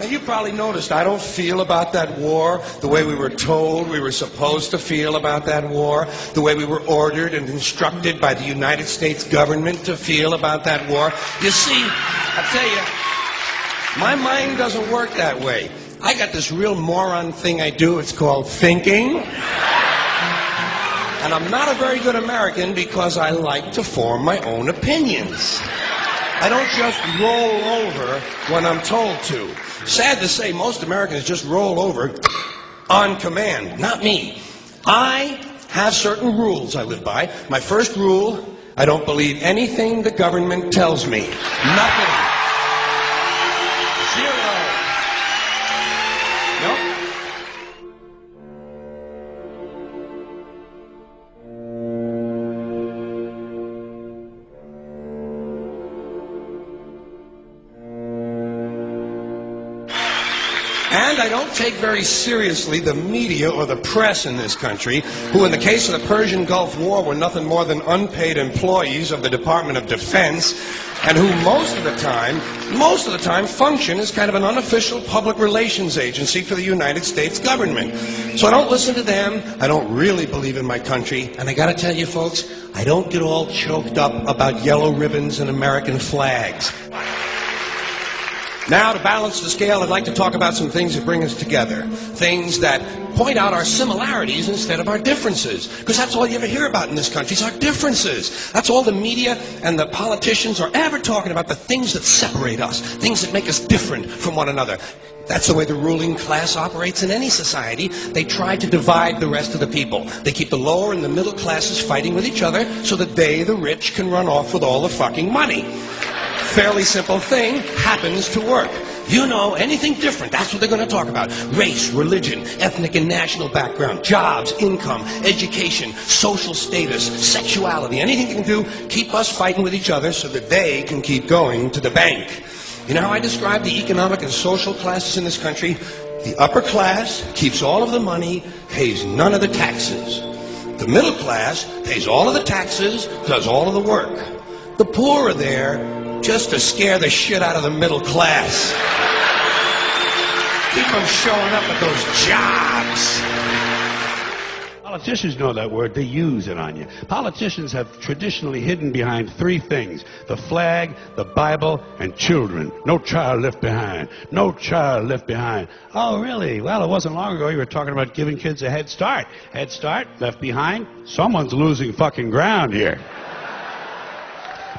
Now, you probably noticed I don't feel about that war the way we were told we were supposed to feel about that war, the way we were ordered and instructed by the United States government to feel about that war. You see, I tell you, my mind doesn't work that way. I got this real moron thing I do. It's called thinking. And I'm not a very good American because I like to form my own opinions. I don't just roll over when I'm told to. Sad to say, most Americans just roll over on command. Not me. I have certain rules I live by. My first rule, I don't believe anything the government tells me. Nothing. Zero. Nope. And I don't take very seriously the media or the press in this country, who in the case of the Persian Gulf War were nothing more than unpaid employees of the Department of Defense, and who most of the time function as kind of an unofficial public relations agency for the United States government. So I don't listen to them, I don't really believe in my country, and I gotta tell you folks, I don't get all choked up about yellow ribbons and American flags. Now, to balance the scale, I'd like to talk about some things that bring us together. Things that point out our similarities instead of our differences. Because that's all you ever hear about in this country is our differences. That's all the media and the politicians are ever talking about, the things that separate us, things that make us different from one another. That's the way the ruling class operates in any society. They try to divide the rest of the people. They keep the lower and the middle classes fighting with each other so that they, the rich, can run off with all the fucking money. Fairly simple thing, happens to work. You know, anything different, that's what they're going to talk about. Race, religion, ethnic and national background, jobs, income, education, social status, sexuality, anything you can do, keep us fighting with each other so that they can keep going to the bank. You know how I describe the economic and social classes in this country? The upper class keeps all of the money, pays none of the taxes. The middle class pays all of the taxes, does all of the work. The poor are there just to scare the shit out of the middle class. Keep them showing up at those jobs. Politicians know that word. They use it on you. Politicians have traditionally hidden behind three things: the flag, the Bible, and children. No child left behind. No child left behind. Oh, really? Well, it wasn't long ago you were talking about giving kids a head start. Head start, left behind. Someone's losing fucking ground here.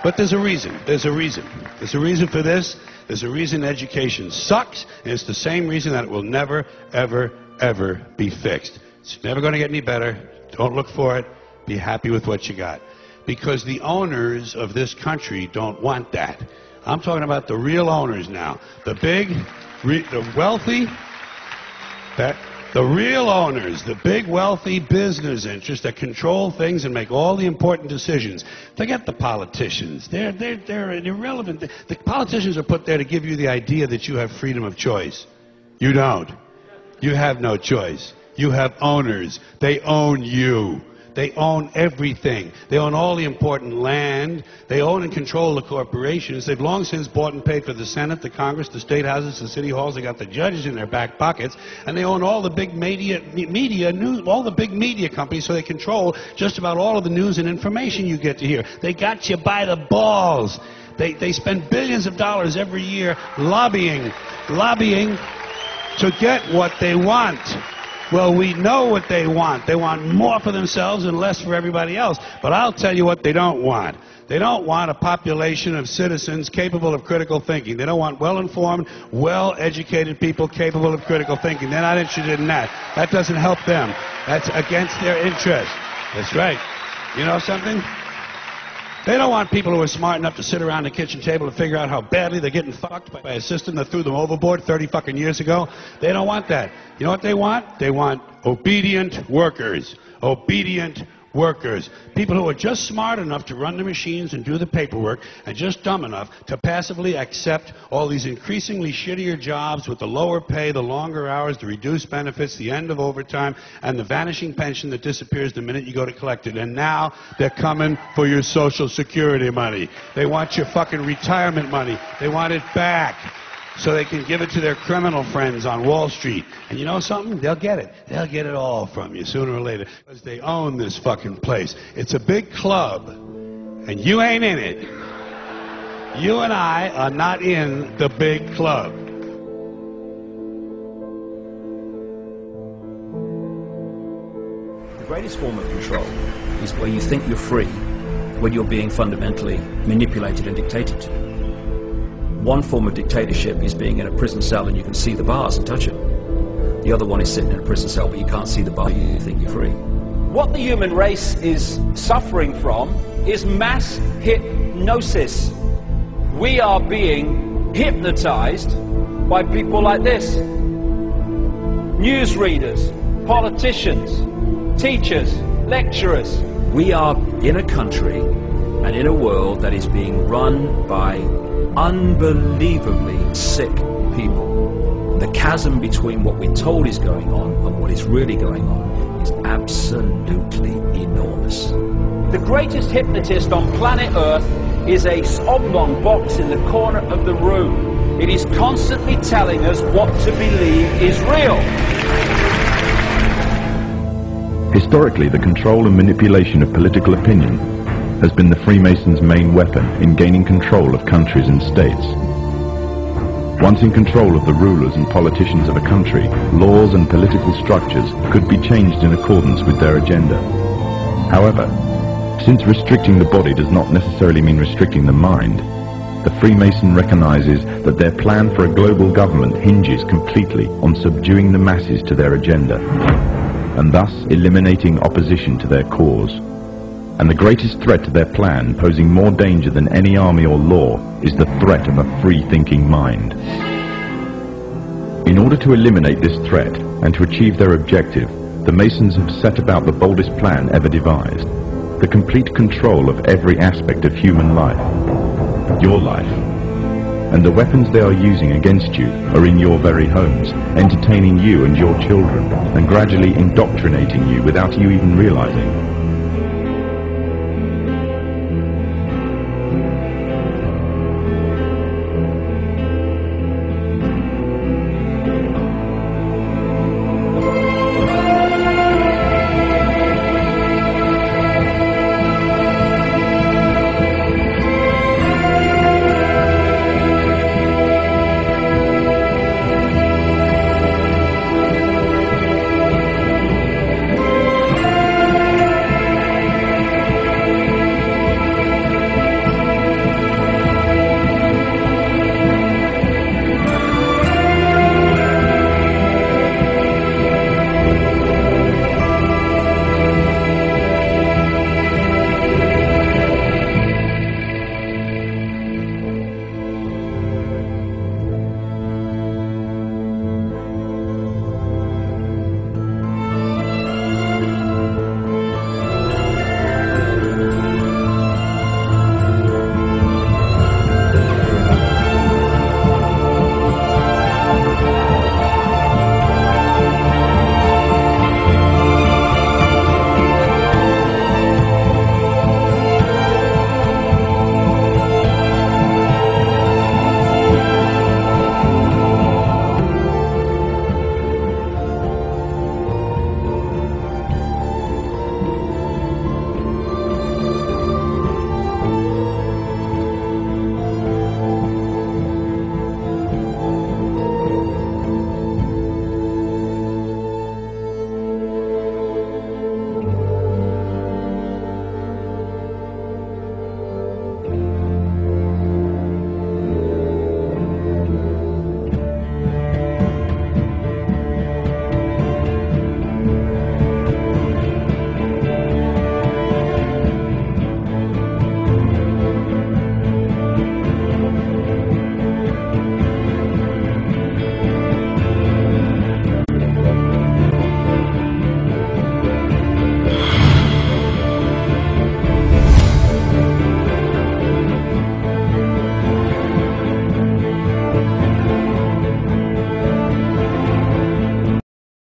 But there's a reason. There's a reason. There's a reason for this. There's a reason education sucks, and it's the same reason that it will never, ever, ever be fixed. It's never going to get any better. Don't look for it. Be happy with what you got. Because the owners of this country don't want that. I'm talking about the real owners now. The big, the wealthy, the real owners, the big wealthy business interests that control things and make all the important decisions. Forget the politicians. They're irrelevant. The politicians are put there to give you the idea that you have freedom of choice. You don't. You have no choice. You have owners. They own you. They own everything. They own all the important land. They own and control the corporations. They've long since bought and paid for the Senate, the Congress, the state houses, the city halls. They got the judges in their back pockets, and they own all the big media news, all the big media companies. So they control just about all of the news and information you get to hear. They got you by the balls. They spend billions of dollars every year lobbying to get what they want. Well, we know what they want. They want more for themselves and less for everybody else. But I'll tell you what they don't want. They don't want a population of citizens capable of critical thinking. They don't want well-informed, well-educated people capable of critical thinking. They're not interested in that. That doesn't help them. That's against their interest. That's right. You know something? They don't want people who are smart enough to sit around the kitchen table and figure out how badly they're getting fucked by a system that threw them overboard 30 fucking years ago. They don't want that. You know what they want? They want obedient workers. Obedient workers. People who are just smart enough to run the machines and do the paperwork, and just dumb enough to passively accept all these increasingly shittier jobs with the lower pay, the longer hours, the reduced benefits, the end of overtime, and the vanishing pension that disappears the minute you go to collect it. And now they're coming for your Social Security money. They want your fucking retirement money. They want it back. so they can give it to their criminal friends on Wall Street. And you know something? They'll get it. They'll get it all from you sooner or later, because they own this fucking place. It's a big club, and you ain't in it. You and I are not in the big club. The greatest form of control is where you think you're free, when you're being fundamentally manipulated and dictated to. One form of dictatorship is being in a prison cell and you can see the bars and touch them. The other one is sitting in a prison cell but you can't see the bar, you think you're free. What the human race is suffering from is mass hypnosis. We are being hypnotized by people like this. Newsreaders, politicians, teachers, lecturers. We are in a country and in a world that is being run by unbelievably sick people. The chasm between what we're told is going on and what is really going on is absolutely enormous. The greatest hypnotist on planet Earth is a oblong box in the corner of the room. It is constantly telling us what to believe is real. Historically, the control and manipulation of political opinion has been the Freemasons' main weapon in gaining control of countries and states. Once in control of the rulers and politicians of a country, laws and political structures could be changed in accordance with their agenda. However, since restricting the body does not necessarily mean restricting the mind, the Freemason recognizes that their plan for a global government hinges completely on subduing the masses to their agenda, and thus eliminating opposition to their cause. And the greatest threat to their plan, posing more danger than any army or law, is the threat of a free-thinking mind. In order to eliminate this threat and to achieve their objective, the Masons have set about the boldest plan ever devised: the complete control of every aspect of human life, your life. And the weapons they are using against you are in your very homes, entertaining you and your children, and gradually indoctrinating you without you even realizing.